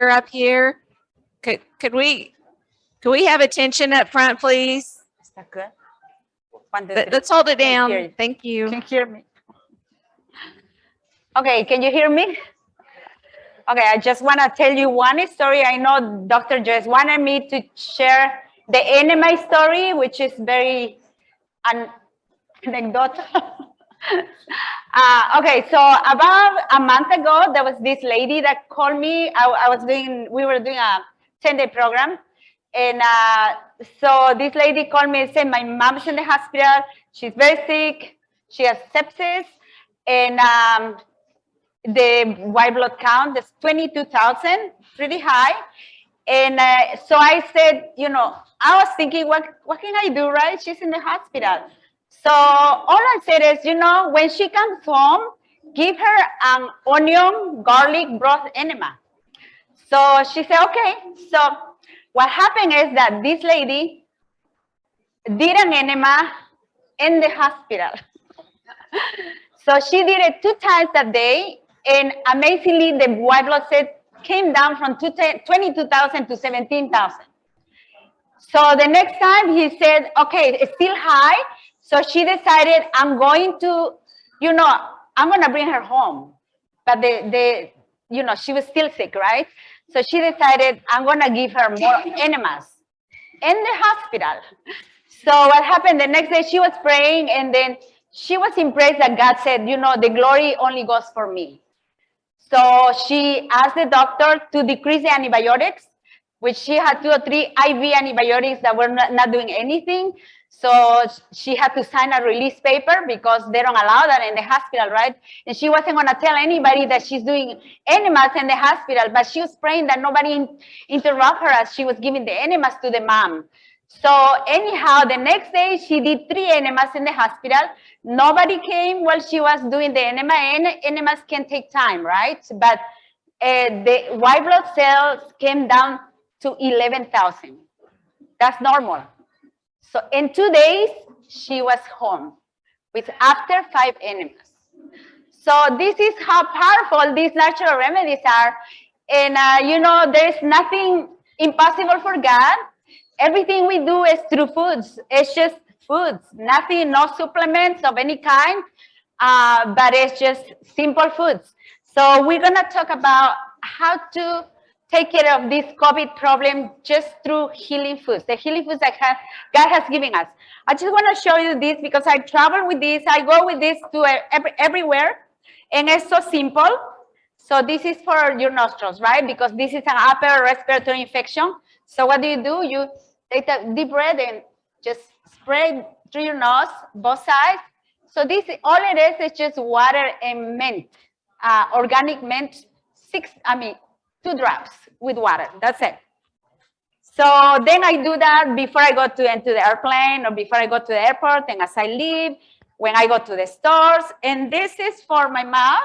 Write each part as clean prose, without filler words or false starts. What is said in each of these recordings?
up here. Could we have attention up front, please? Is that good? One, two, Let's hold it Can't hear down. you. Thank you. Can you hear me? Okay, can you hear me? Okay, I just want to tell you one story. I know Dr. Joyce wanted me to share the enema story, which is very anecdotal. Okay, so about a month ago, there was this lady that called me. We were doing a 10-day program. And so this lady called me and said, my mom's in the hospital. She's very sick. She has sepsis. And the white blood count is 22,000, pretty high. And so I said, you know, I was thinking, what can I do, right? She's in the hospital. So all I said is, you know, when she comes home, give her an onion garlic broth enema. So she said, okay. So what happened is that this lady did an enema in the hospital. So she did it 2 times a day. And amazingly, the white blood cell came down from 22,000 to 17,000. So the next time he said, okay, it's still high. So she decided, I'm going to, you know, I'm going to bring her home. But you know, she was still sick, right? So she decided, I'm going to give her more enemas in the hospital. So what happened the next day, she was praying, and then she was impressed that God said, you know, the glory only goes for me. So she asked the doctor to decrease the antibiotics, which she had 2 or 3 IV antibiotics that were not doing anything. So she had to sign a release paper because they don't allow that in the hospital, right? And she wasn't going to tell anybody that she's doing enemas in the hospital, but she was praying that nobody interrupt her as she was giving the enemas to the mom. So anyhow, the next day she did 3 enemas in the hospital. Nobody came while she was doing the enema. Enemas can take time, right? But the white blood cells came down to 11,000. That's normal. So in 2 days, she was home with after 5 enemas. So this is how powerful these natural remedies are. And you know, there's nothing impossible for God. Everything we do is through foods. It's just foods, nothing, no supplements of any kind, but it's just simple foods. So we're gonna talk about how to take care of this COVID problem just through healing foods, the healing foods that God has given us. I just want to show you this because I travel with this. I go with this to everywhere, and it's so simple. So this is for your nostrils, right? Because this is an upper respiratory infection. So what do? You take a deep breath and just spray through your nose, both sides. So this, all it is just water and mint, organic mint, 2 drops with water. That's it. So then I do that before I go into the airplane or before I go to the airport, and as I leave, when I go to the stores. And this is for my mouth.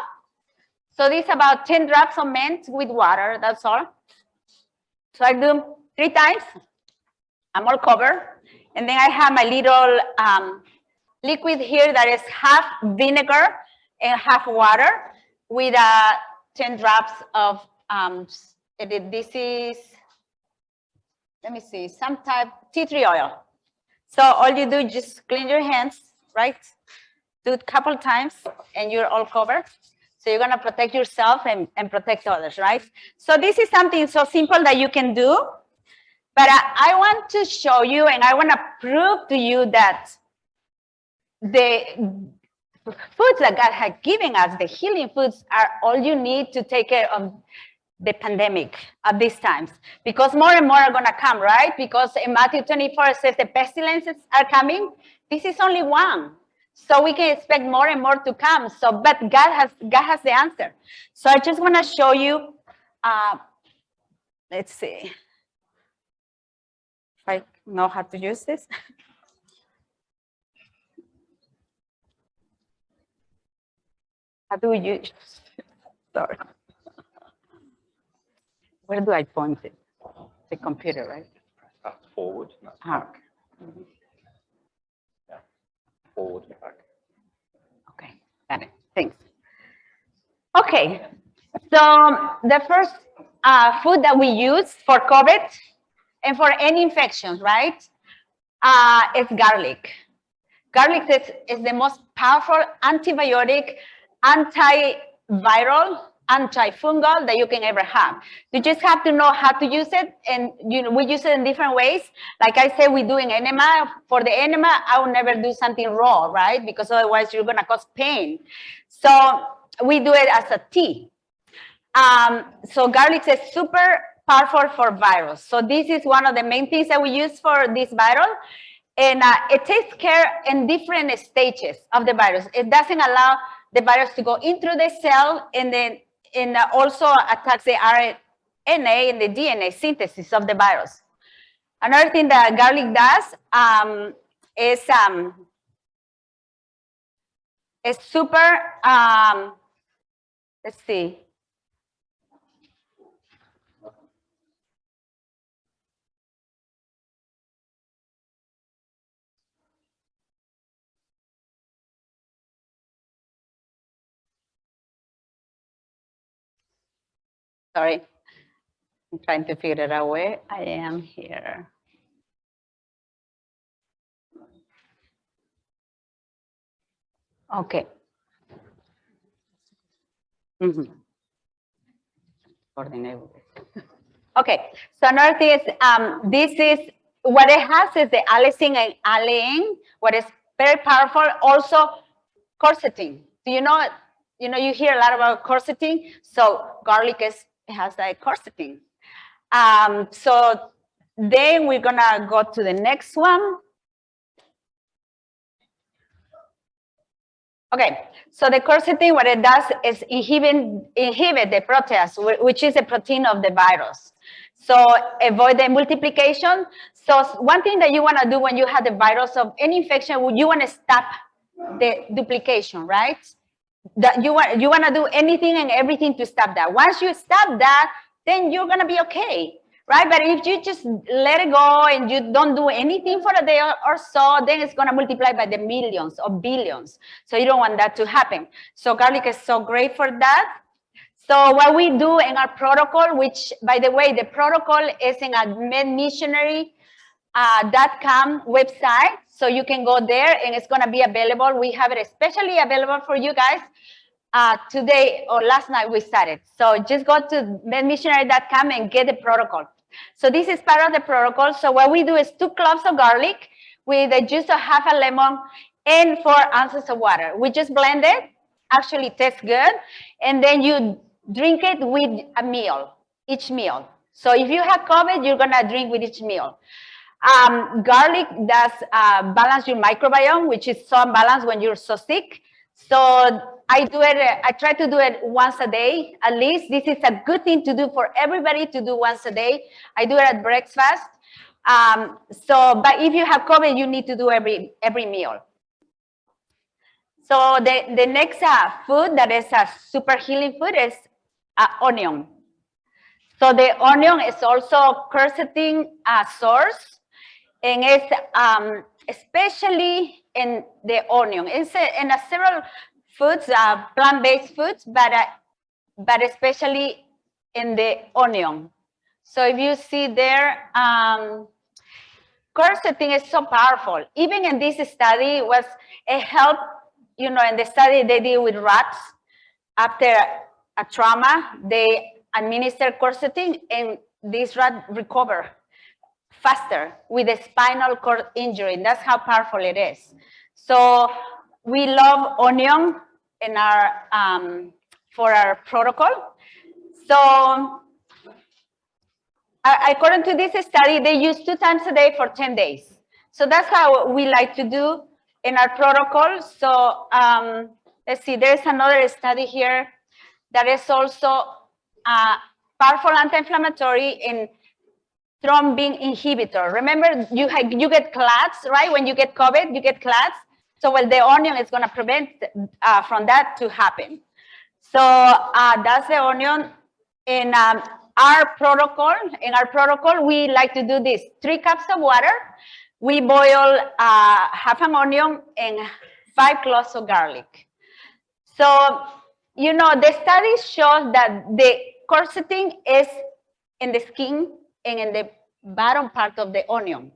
So this is about 10 drops of mint with water. That's all. So I do 3 times. I'm all covered. And then I have my little liquid here that is half vinegar and half water with 10 drops of this is, let me see, some type tea tree oil. So all you do is just clean your hands, right? Do it a couple times and you're all covered. So you're gonna protect yourself and protect others, right? So this is something so simple that you can do, but I want to show you and I wanna prove to you that the foods that God has given us, the healing foods, are all you need to take care of the pandemic at these times, because more and more are going to come, right? Because in Matthew 24 it says the pestilences are coming. This is only one, so we can expect more and more to come. So, but God has the answer. So I just want to show you. Let's see if I know how to use this. How do we use? Sorry. Where do I point it? The computer, right? Forward, that's back. Mm-hmm. Yeah. Forward, back. Okay, got it. Thanks. Okay, so the first food that we use for COVID and for any infections, right? It's garlic. Garlic is the most powerful antibiotic, antiviral, antifungal that you can ever have. You just have to know how to use it, and we use it in different ways. Like I said, we do an enema. For the enema, I will never do something raw, right? Because otherwise you're gonna cause pain. So we do it as a tea. So garlic is super powerful for virus. So this is one of the main things that we use for this viral. And it takes care in different stages of the virus. It doesn't allow the virus to go into the cell, and then also attacks the RNA and the DNA synthesis of the virus. Another thing that garlic does is super, let's see. Sorry, I'm trying to figure out where I am here. Okay. Okay, so another thing is, this is, what it has is the allicin and alleine, what is very powerful. Also, corseting. Do you know, you hear a lot about corseting. So garlic has like corseting. So then we're gonna go to the next one. Okay, so the corseting, what it does is inhibit the protease, which is a protein of the virus. So avoid the multiplication. So one thing that you want to do when you have the virus of any infection, you want to stop the duplication, right? That you want to do anything and everything to stop that. Once you stop that, then you're going to be okay, right? But if you just let it go and you don't do anything for a day or so, then it's going to multiply by the millions or billions. So you don't want that to happen. So garlic is so great for that. So what we do in our protocol, which, by the way, the protocol is in a Missionaries.com website. So you can go there and it's going to be available. We have it especially available for you guys. Today or last night we started. So just go to Missionaries.com and get the protocol. So this is part of the protocol. So what we do is 2 cloves of garlic with the juice of half a lemon and 4 ounces of water. We just blend it. Actually tastes good. And then you drink it with a meal, each meal. So if you have COVID, you're gonna drink with each meal. Garlic does balance your microbiome, which is so unbalanced when you're so sick. So I try to do it once a day, at least. This is a good thing to do for everybody to do once a day. I do it at breakfast. But if you have COVID, you need to do every meal. So the next food that is a super healing food is onion. So the onion is also quercetin source, and it's especially in the onion. It's in several foods, plant-based foods, but especially in the onion. So if you see there, quercetin is so powerful. Even in this study, it helped. In the study they did with rats, after a trauma, they administer quercetin, and this rat recover faster with a spinal cord injury. That's how powerful it is. So we love onion in our for our protocol. So according to this study, they use 2 times a day for 10 days. So that's how we like to do in our protocol. So let's see, there's another study here that is also powerful anti-inflammatory in thrombin inhibitor. Remember, you get clots, right? When you get COVID, you get clots. So well, the onion is going to prevent from that to happen. So that's the onion. In our protocol, we like to do this: 3 cups of water. We boil half an onion and 5 cloves of garlic. So, the studies show that the quercetin is in the skin and in the bottom part of the onion.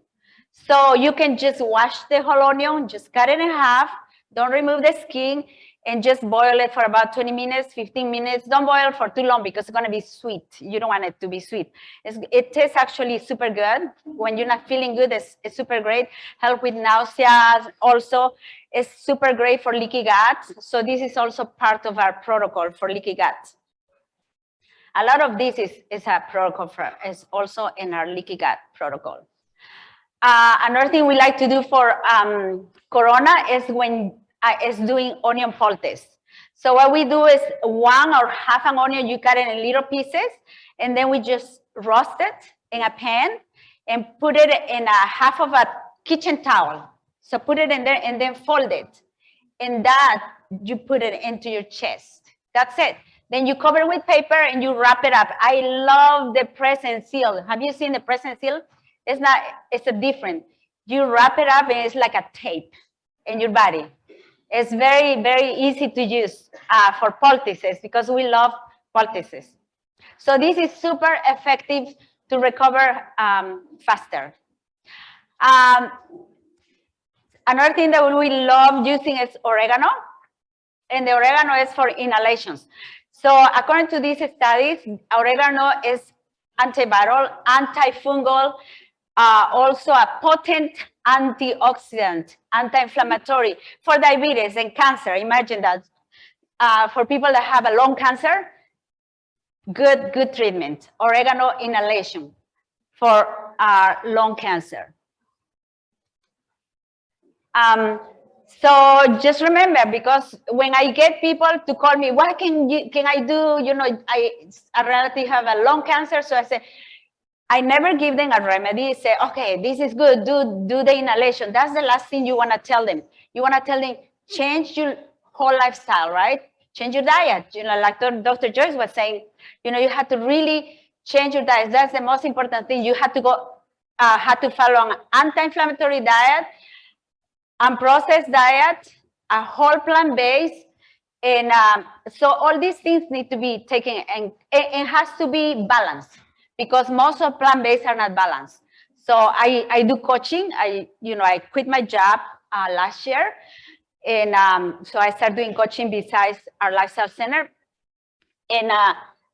So you can just wash the whole onion, just cut it in half, don't remove the skin, and just boil it for about 20 minutes, 15 minutes. Don't boil for too long because it's going to be sweet. You don't want it to be sweet. It tastes actually super good. When you're not feeling good, it's super great. Help with nausea also. It's super great for leaky gut. So this is also part of our protocol for leaky gut. A lot of this is a protocol is also in our leaky gut protocol. Another thing we like to do for Corona is doing onion poultice. So what we do is 1 or half an onion, you cut it in little pieces, and then we just roast it in a pan and put it in a half of a kitchen towel. So put it in there and then fold it. And that, you put it into your chest. That's it. Then you cover it with paper and you wrap it up. I love the press and seal. Have you seen the press and seal? It's a different. You wrap it up and it's like a tape in your body. It's very, very easy to use for poultices because we love poultices. So this is super effective to recover faster. Another thing that we love using is oregano. And the oregano is for inhalations. So according to these studies, oregano is antiviral, antifungal, also a potent antioxidant, anti-inflammatory for diabetes and cancer. Imagine that. For people that have a lung cancer, good treatment. Oregano inhalation for lung cancer. So just remember, because when I get people to call me, what can I do? You know, a relative have a lung cancer, so I say, I never give them a remedy. Say, okay, this is good. Do the inhalation. That's the last thing you want to tell them. You want to tell them, change your whole lifestyle, right? Change your diet. You know, like Dr. Joyce was saying, you know, you have to really change your diet. That's the most important thing. You have to follow an anti-inflammatory diet, unprocessed diet, a whole plant-based, and so all these things need to be taken, and it has to be balanced because most of plant-based are not balanced. So I do coaching. I quit my job last year, and so I started doing coaching besides our lifestyle center. And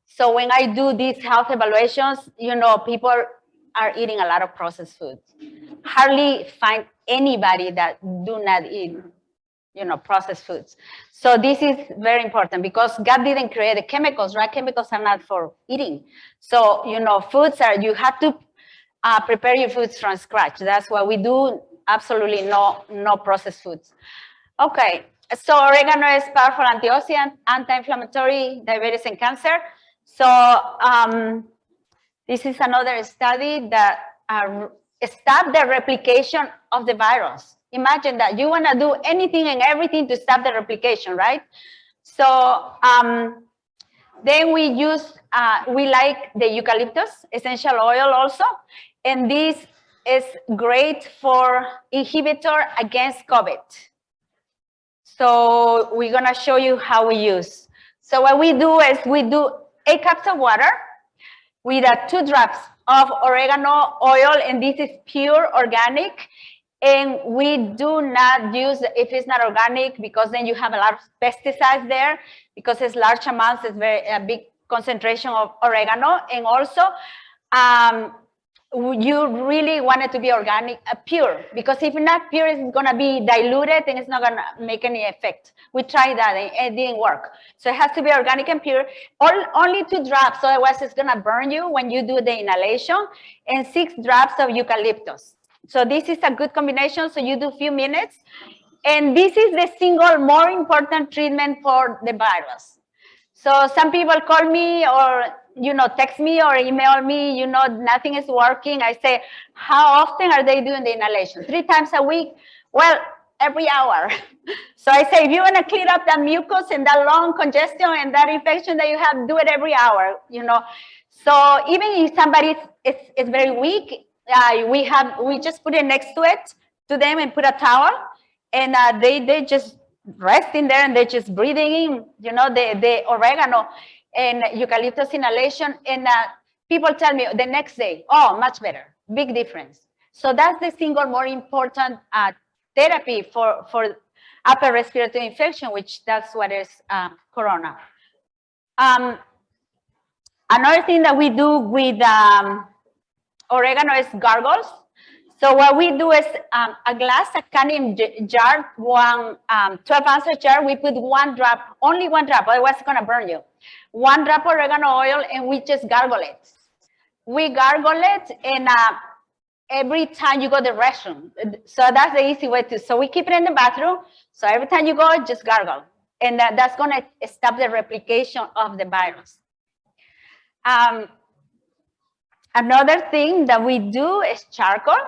so when I do these health evaluations, you know, people are eating a lot of processed foods. Hardly find anybody that do not eat, you know, processed foods. So this is very important because God didn't create the chemicals, right? Chemicals are not for eating. So, you know, you have to prepare your foods from scratch. That's what we do. Absolutely no processed foods. Okay, so oregano is powerful antioxidant, anti-inflammatory, diabetes and cancer. So this is another study that stop the replication of the virus. Imagine that you want to do anything and everything to stop the replication, right? So then we like the eucalyptus essential oil also, and this is great for inhibitor against COVID. So we're gonna show you how we use. So what we do is we do 8 cups of water with 2 drops of oregano oil, and this is pure organic. And we do not use, if it's not organic, because then you have a lot of pesticides there, because it's large amounts, it's a big concentration of oregano. And also, you really want it to be organic, pure, because if not pure, it's gonna be diluted and it's not gonna make any effect. We tried that and it didn't work. So it has to be organic and pure. Only 2 drops, otherwise it's gonna burn you when you do the inhalation, and 6 drops of eucalyptus. So this is a good combination. So you do a few minutes, and this is the single more important treatment for the virus. So some people call me or, you know, text me or email me, you know, nothing is working. I say, how often are they doing the inhalation? 3 times a week? Well, every hour. So I say, if you want to clear up that mucus and that lung congestion and that infection that you have, do it every hour, you know. So even if somebody is very weak, we just put it next to them and put a towel, and they just rest in there and they're just breathing in, you know, the oregano and eucalyptus inhalation. And people tell me the next day, oh, much better, big difference. So that's the single more important therapy for upper respiratory infection, which that's what is corona. Another thing that we do with oregano is gargles. So what we do is a glass, a canning jar, 12 ounce jar, we put one drop, only one drop, otherwise it's gonna burn you. One drop oregano oil, and we just gargle it. We gargle it, and every time you go to the restroom. So that's the easy way to, so we keep it in the bathroom. So every time you go, just gargle. And that's gonna stop the replication of the virus. Another thing that we do is charcoal.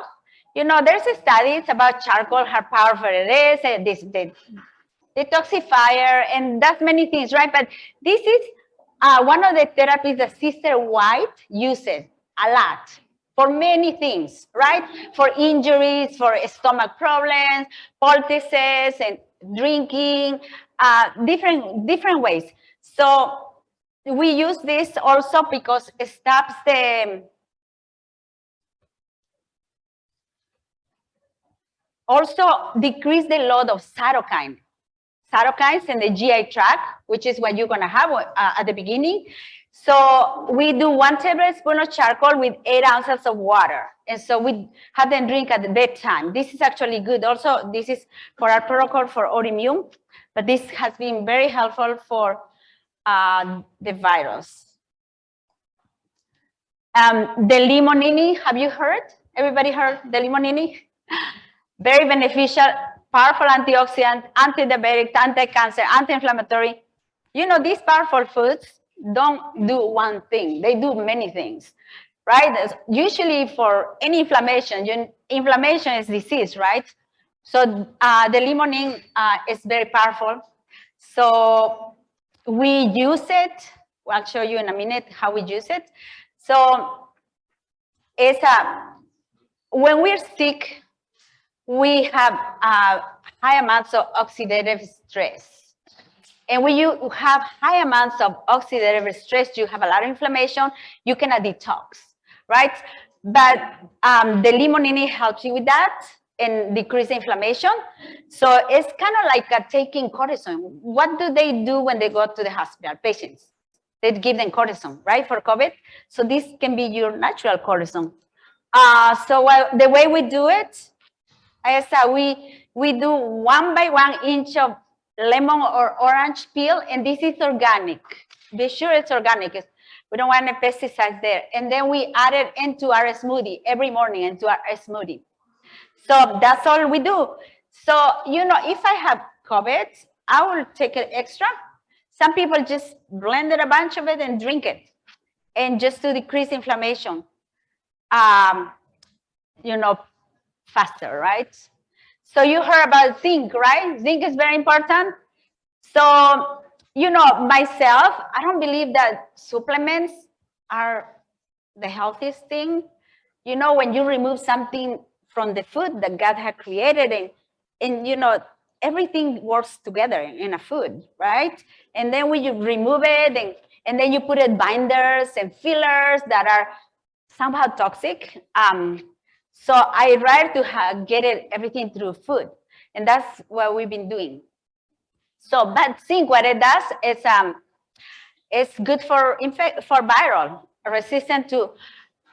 You know, there's studies about charcoal, how powerful it is, and this detoxifier, and that's many things, right? But this is one of the therapies that Sister White uses a lot for many things, right? For injuries, for stomach problems, poultices, and drinking, different ways. So we use this also because it stops the also decrease the load of cytokines in the GI tract, which is what you're going to have at the beginning. So we do 1 tablespoon of charcoal with 8 ounces of water. And so we have them drink at the bedtime. This is actually good. Also, this is for our protocol for autoimmune, but this has been very helpful for the virus. The limonene, have you heard? Everybody heard the limonene? Very beneficial, powerful antioxidant, antidiabetic, anti-cancer, anti-inflammatory. You know, these powerful foods don't do one thing. They do many things, right? Usually for any inflammation, inflammation is disease, right? So the limonene is very powerful. So we use it. I'll show you in a minute how we use it. So it's when we're sick, we have high amounts of oxidative stress. And when you have high amounts of oxidative stress, you have a lot of inflammation, you cannot detox, right? But the limonene helps you with that and decrease inflammation. So it's kind of like taking cortisone. What do they do when they go to the hospital? Patients, they give them cortisone, right, for COVID. So this can be your natural cortisone. So the way we do it, is we do 1 by 1 inch of lemon or orange peel, and this is organic. Be sure it's organic. We don't want any pesticides there. And then we add it into our smoothie every morning, into our smoothie. So that's all we do. So, you know, if I have COVID, I will take it extra. Some people just blended a bunch of it and drink it, and just to decrease inflammation, you know, faster, right? So you heard about zinc, right? Zinc is very important. So, you know, myself, I don't believe that supplements are the healthiest thing. You know, when you remove something from the food that God had created, and you know, everything works together in a food, right? And then when you remove it, and then you put it binders and fillers that are somehow toxic. So I rather to get everything through food, and that's what we've been doing. So, but zinc, what it does is it's good for viral, resistant to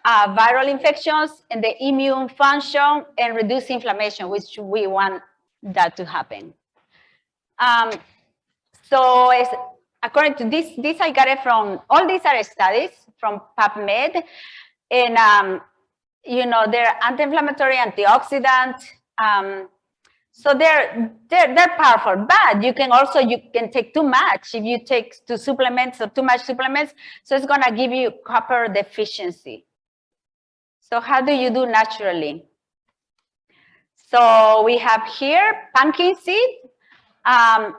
viral infections and the immune function, and reduce inflammation, which we want that to happen. So it's, according to this I got it from, all these are studies from PubMed, and you know, they're anti-inflammatory, antioxidant. So they're powerful, but you can take too much if you take too much supplements. So it's gonna give you copper deficiency. So how do you do naturally? So we have here pumpkin seed, have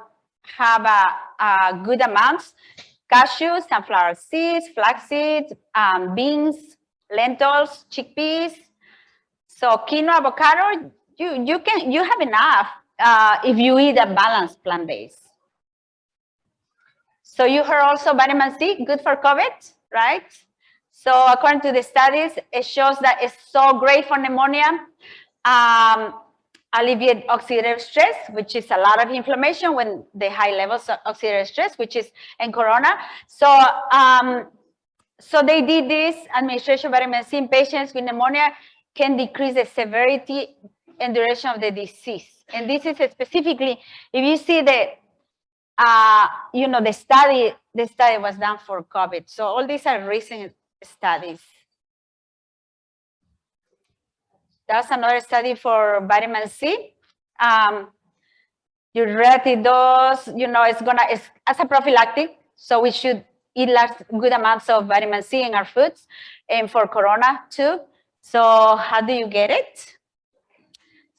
a good amounts, cashews, sunflower seeds, flax seeds, beans, lentils, chickpeas. So quinoa, avocado, you have enough if you eat a balanced plant base. So you heard also vitamin C, good for COVID, right? So according to the studies, it shows that it's so great for pneumonia, alleviate oxidative stress, which is a lot of inflammation when the high levels of oxidative stress, which is in corona. So, so they did this administration of vitamin C in patients with pneumonia can decrease the severity and duration of the disease. And this is specifically, if you see the, you know, the study was done for COVID. So all these are recent studies. That's another study for vitamin C. Your relative dose, you know, it's as a prophylactic. So we should eat good amounts of vitamin C in our foods, and for corona too. So how do you get it?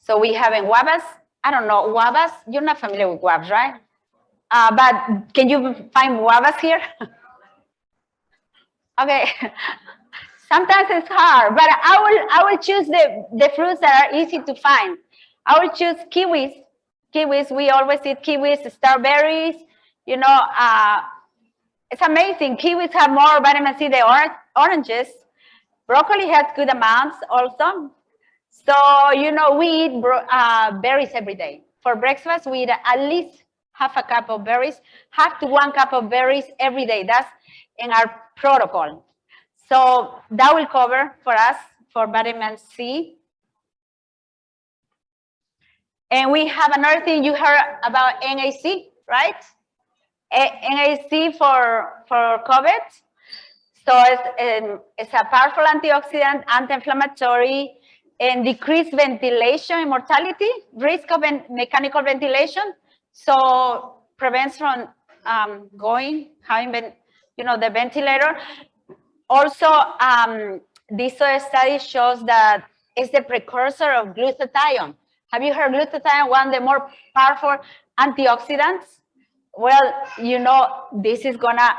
So we have in guavas. I don't know, guavas, you're not familiar with guavas, right? But can you find guavas here? Okay. Sometimes it's hard, but I will choose the fruits that are easy to find. I will choose kiwis. Kiwis, we always eat kiwis, strawberries, you know, it's amazing. Kiwis have more vitamin C than oranges. Broccoli has good amounts also. So, you know, we eat berries every day. For breakfast, we eat at least half a cup of berries, half to 1 cup of berries every day. That's in our protocol. So that will cover for us for vitamin C. And we have another thing you heard about NAC, right? NAC for COVID. So it's a powerful antioxidant, anti-inflammatory, and decreased ventilation and mortality, risk of mechanical ventilation. So prevents from having, you know, the ventilator. Also, this study shows that it's the precursor of glutathione. Have you heard glutathione, one of the more powerful antioxidants? Well, you know, this is gonna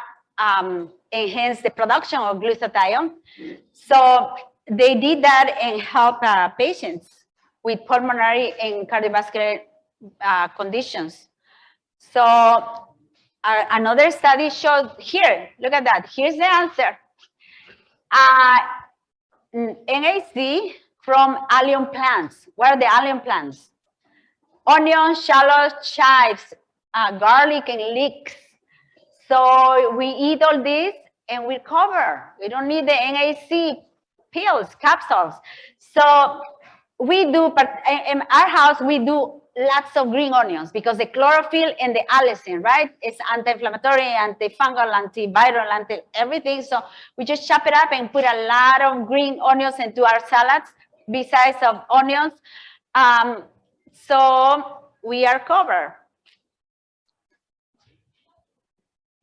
enhance the production of glutathione. So they did that and help patients with pulmonary and cardiovascular conditions. So another study showed here, look at that, here's the answer. NAC from allium plants. What are the allium plants? Onions, shallots, chives, garlic, and leeks. So we eat all this and we cover. We don't need the NAC pills, capsules. So we do, in our house, we do lots of green onions because the chlorophyll and the allicin, right? It's anti-inflammatory, antifungal, antiviral, everything. So we just chop it up and put a lot of green onions into our salads besides of onions. So we are covered.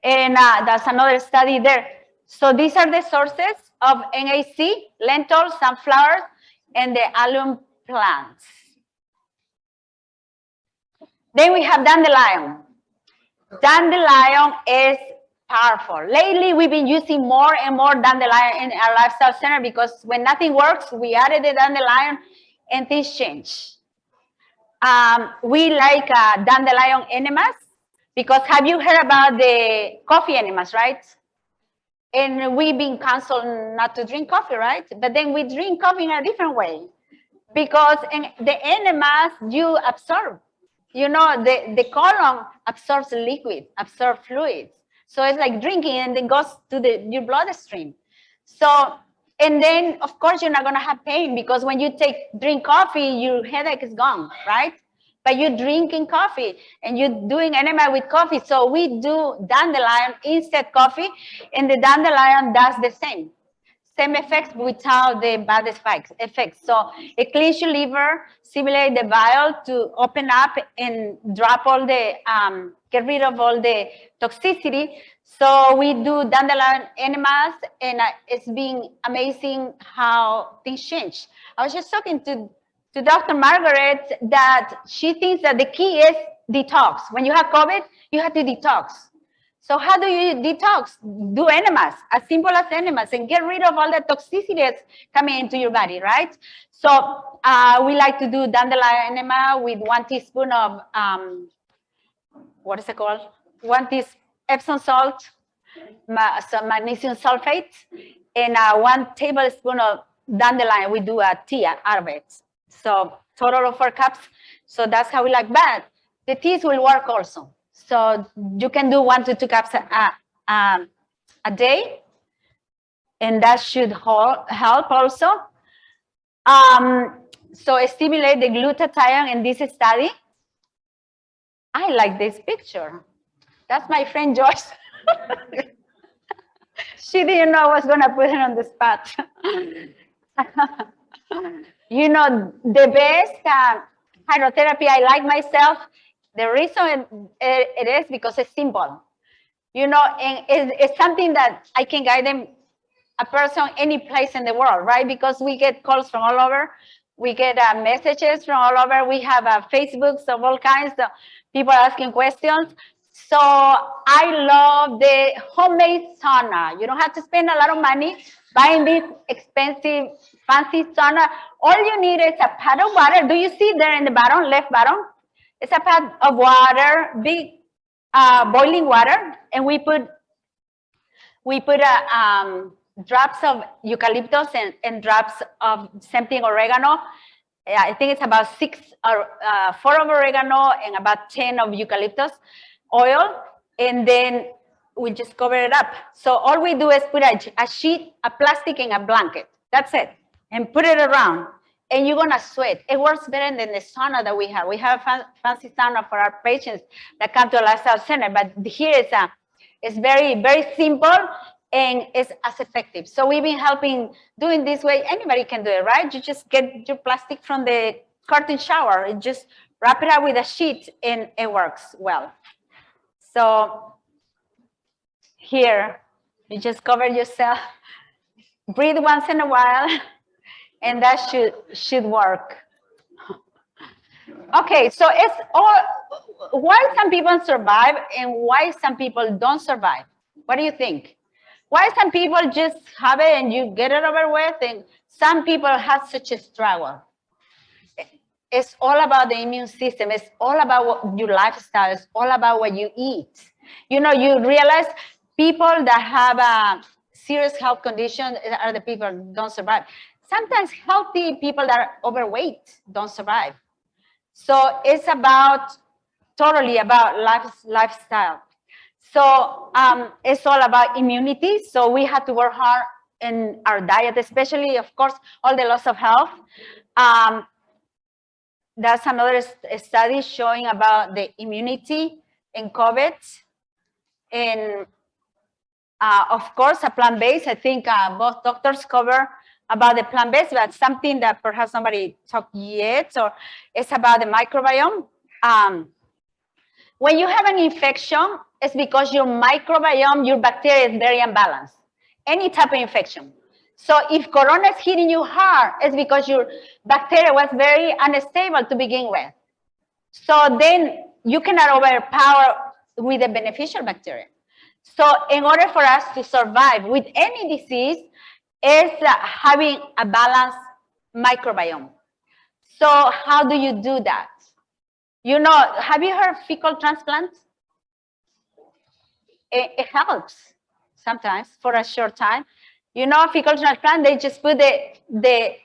And that's another study there. So these are the sources of NAC, lentils, sunflowers, and the allium plants. Then we have dandelion. Dandelion is powerful. Lately, we've been using more and more dandelion in our lifestyle center because when nothing works, we added the dandelion and things change. We like dandelion enemas because have you heard about the coffee enemas, right? And we've been counseled not to drink coffee, right? But then we drink coffee in a different way because in the enemas you absorb. You know, the colon absorbs liquid, absorbs fluids. So it's like drinking and then goes to your bloodstream. So, and then of course you're not gonna have pain because when you drink coffee, your headache is gone, right? But you're drinking coffee and you're doing enema with coffee. So we do dandelion instead coffee, and the dandelion does the same effects without the bad effects. So it cleans your liver, stimulate the bile to open up and drop all the, get rid of all the toxicity. So we do dandelion enemas, and it's been amazing how things change. I was just talking to Dr. Margaret that she thinks that the key is detox. When you have COVID, you have to detox. So how do you detox? Do enemas, as simple as enemas, and get rid of all the toxicity that's coming into your body, right? So we like to do dandelion enema with 1 teaspoon of, what is it called? 1 teaspoon Epsom salt, some magnesium sulfate, and 1 tablespoon of dandelion. We do a tea out of it. So total of 4 cups. So that's how we like that. The teas will work also. So you can do 1 to 2 cups a day, and that should help also. So stimulate the glutathione in this study. I like this picture. That's my friend Joyce. She didn't know I was gonna put her on the spot. You know, the best hydrotherapy I like myself, the reason it is because it's simple. You know, and it's something that I can guide them, a person any place in the world, right? Because we get calls from all over. We get messages from all over. We have Facebooks of all kinds of people asking questions. So I love the homemade sauna. You don't have to spend a lot of money buying this expensive, fancy sauna. All you need is a pot of water. Do you see there in the bottom, left bottom? It's a pot of water, big boiling water, and we put drops of eucalyptus and drops of something oregano. I think it's about 6 or 4 of oregano and about 10 of eucalyptus oil, and then we just cover it up. So all we do is put a sheet, a plastic, and a blanket. That's it, and put it around, and you're gonna sweat. It works better than the sauna that we have. We have a fancy sauna for our patients that come to a lifestyle center, but here it's very, very simple, and it's as effective. So we've been helping doing this way. Anybody can do it, right? You just get your plastic from the curtain shower and just wrap it up with a sheet, and it works well. So here, you just cover yourself, breathe once in a while, and that should work. Okay, so it's all, why some people survive and why some people don't survive? What do you think? Why some people just have it and you get it over with, and some people have such a struggle? It's all about the immune system. It's all about your lifestyle. It's all about what you eat. You know, you realize people that have a serious health condition are the people who don't survive. Sometimes healthy people that are overweight don't survive. So it's about totally about lifestyle. So it's all about immunity. So we have to work hard in our diet, especially, of course, all the loss of health. That's another study showing about the immunity in COVID. And of course, a plant-based, I think both doctors cover about the plant-based, but something that perhaps nobody talked yet, so it's about the microbiome. When you have an infection, it's because your microbiome, your bacteria is very unbalanced. Any type of infection. So if corona is hitting you hard, it's because your bacteria was very unstable to begin with. So then you cannot overpower with the beneficial bacteria. So in order for us to survive with any disease, is having a balanced microbiome. So how do you do that? You know, have you heard of fecal transplant? It helps sometimes for a short time. You know, fecal transplant, they just put the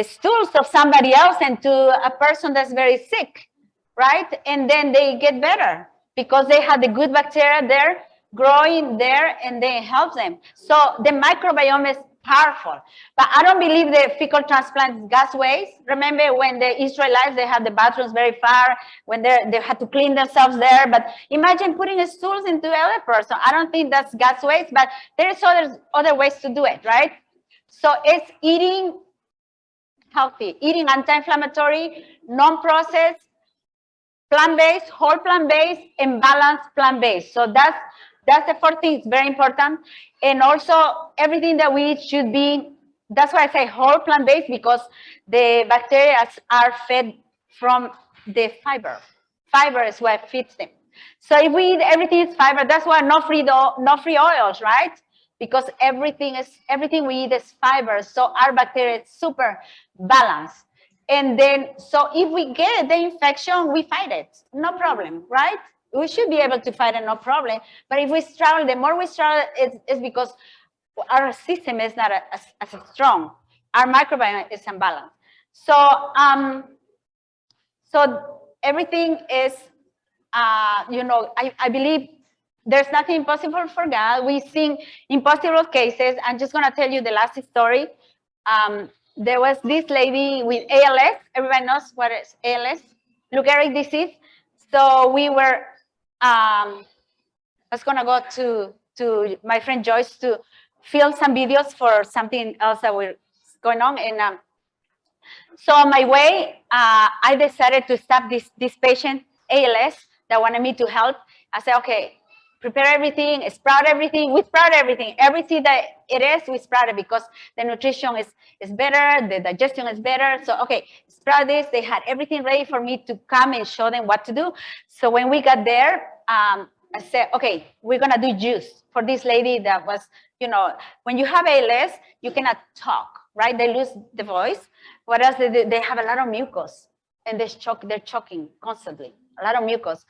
stools of somebody else into a person that's very sick, right? And then they get better because they have the good bacteria there growing there, and then it helps them. So the microbiome is powerful. But I don't believe the fecal transplant is gasways. Remember when the Israelites, they had the bathrooms very far, when they had to clean themselves there. But imagine putting stools into the other person. I don't think that's gasways, but there's other ways to do it, right? So it's eating healthy, eating anti-inflammatory, non-processed, plant-based, whole plant-based, and balanced plant-based. So that's the fourth thing. It's very important. And also everything that we eat should be, that's why I say whole plant-based, because the bacteria are fed from the fiber. Fiber is what feeds them. So if we eat everything is fiber, that's why no free oils, right? Because everything we eat is fiber. So our bacteria is super balanced. And then, so if we get the infection, we fight it, no problem, right? We should be able to fight it, no problem. But if we struggle, the more we struggle, it's because our system is not as strong. Our microbiome is unbalanced. So, so everything is, you know, I believe there's nothing impossible for God. We sing impossible cases. I'm just going to tell you the last story. There was this lady with ALS. Everybody knows what is ALS, Lou Gehrig's disease. So we were, I was going to go to my friend Joyce to film some videos for something else that was going on. And so on my way, I decided to stop this patient, ALS, that wanted me to help. I said, okay, prepare everything, sprout everything. We sprout everything. Everything that it is, we sprout it because the nutrition is better, the digestion is better. So, okay, sprout this. They had everything ready for me to come and show them what to do. So when we got there, I said, okay, we're going to do juice for this lady that was, you know, when you have ALS, you cannot talk, right? They lose the voice. What else? They have a lot of mucus and they're choking constantly, a lot of mucus.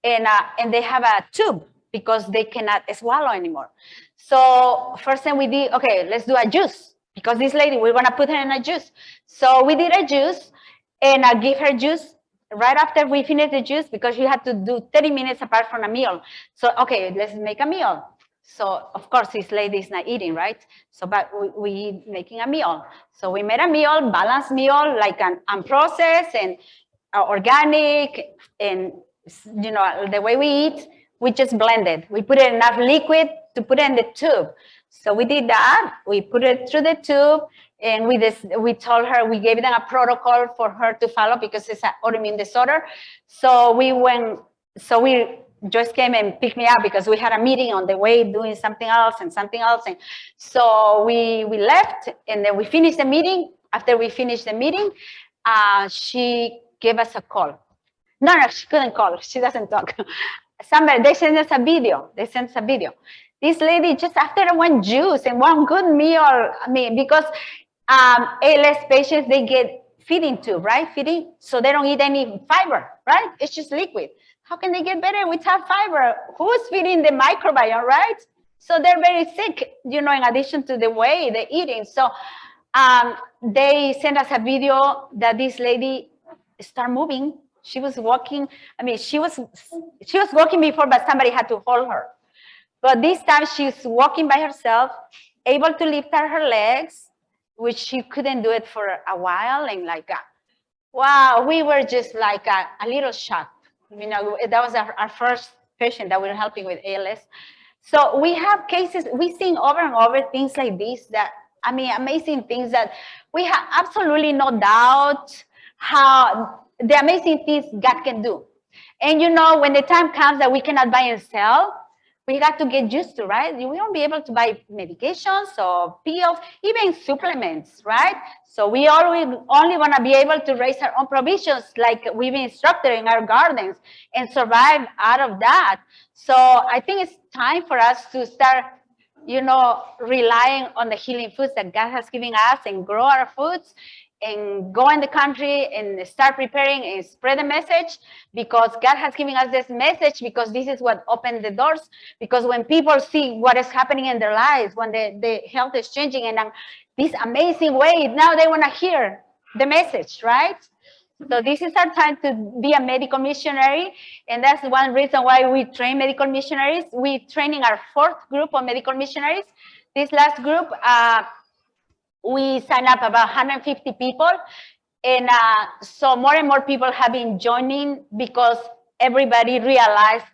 And they have a tube because they cannot swallow anymore. So first thing we did, okay, let's do a juice because this lady, we're going to put her in a juice. So we did a juice and I give her juice right after we finished the juice because she had to do 30 minutes apart from a meal. So, okay, let's make a meal. So, of course, this lady is not eating, right? So, but we making a meal. So we made a meal, balanced meal, like an unprocessed and organic, and, you know, the way we eat, we just blended. We put in enough liquid to put in the tube. So we did that. We put it through the tube, and we told her, we gave them a protocol for her to follow because it's an autoimmune disorder. So Joyce came and picked me up because we had a meeting on the way doing something else. And so we left, and then we finished the meeting. After we finished the meeting, she gave us a call. No, she couldn't call. She doesn't talk. They sent us a video. This lady, just after one juice and one good meal, I mean, because ALS patients, they get feeding tube, right? Feeding, so they don't eat any fiber, right? It's just liquid. How can they get better without fiber? Who's feeding the microbiome, right? So they're very sick, you know, in addition to the way they're eating. So they sent us a video that this lady started moving. She was walking. I mean, she was walking before, but somebody had to hold her. But this time she's walking by herself, able to lift up her legs, which she couldn't do it for a while. And like, wow, we were just like a little shocked. You know, that was our first patient that we were helping with ALS. So we have cases, we've seen over and over things like this that, I mean, amazing things that we have absolutely no doubt how the amazing things God can do. And, you know, when the time comes that we cannot buy and sell, we got to get used to, right? We won't be able to buy medications or pills, even supplements, right? So we always only want to be able to raise our own provisions like we've been instructed in our gardens and survive out of that. So I think it's time for us to start, you know, relying on the healing foods that God has given us and grow our foods and go in the country and start preparing and spread the message, because God has given us this message, because this is what opened the doors. Because when people see what is happening in their lives, when the health is changing in this amazing way, now they want to hear the message, right? So this is our time to be a medical missionary. And that's one reason why we train medical missionaries. We're training our 4th group of medical missionaries. This last group, we signed up about 150 people. And so more and more people have been joining because everybody realized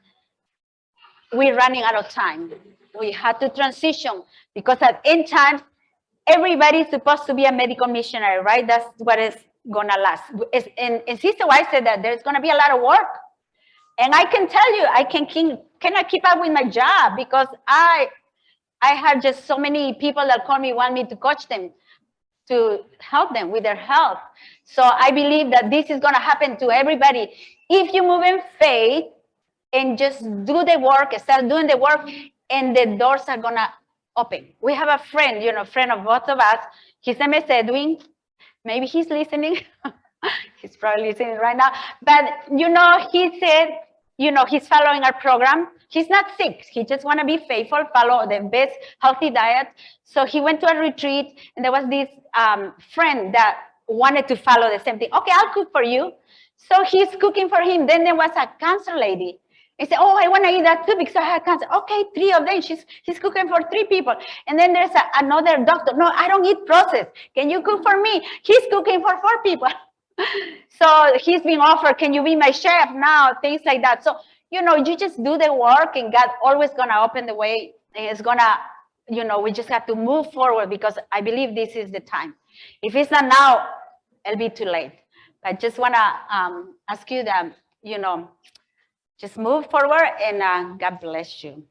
we're running out of time. We had to transition because at any time, everybody's supposed to be a medical missionary, right? That's what is going to last. And Sister White said that there's going to be a lot of work. And I can tell you, I cannot keep up with my job because I have just so many people that call me, want me to coach them, to help them with their health. So I believe that this is going to happen to everybody. If you move in faith and just do the work, start doing the work, and the doors are going to open. We have a friend, you know, friend of both of us. His name is Edwin. Maybe he's listening. He's probably listening right now. But, you know, he said, you know, he's following our program He's not sick. He just want to be faithful, follow the best healthy diet. So he went to a retreat, and there was this friend that wanted to follow the same thing. Okay, I'll cook for you. So he's cooking for him. Then there was a cancer lady. He said, oh, I want to eat that too because I have cancer. Okay, 3 of them. He's cooking for 3 people. And then there's another doctor. No, I don't eat processed. Can you cook for me? He's cooking for 4 people. So he's being offered, can you be my chef now? Things like that. So, you know, you just do the work, and God always going to open the way. And it's going to, you know, we just have to move forward, because I believe this is the time. If it's not now, it'll be too late. I just want to ask you that, you know, just move forward, and God bless you.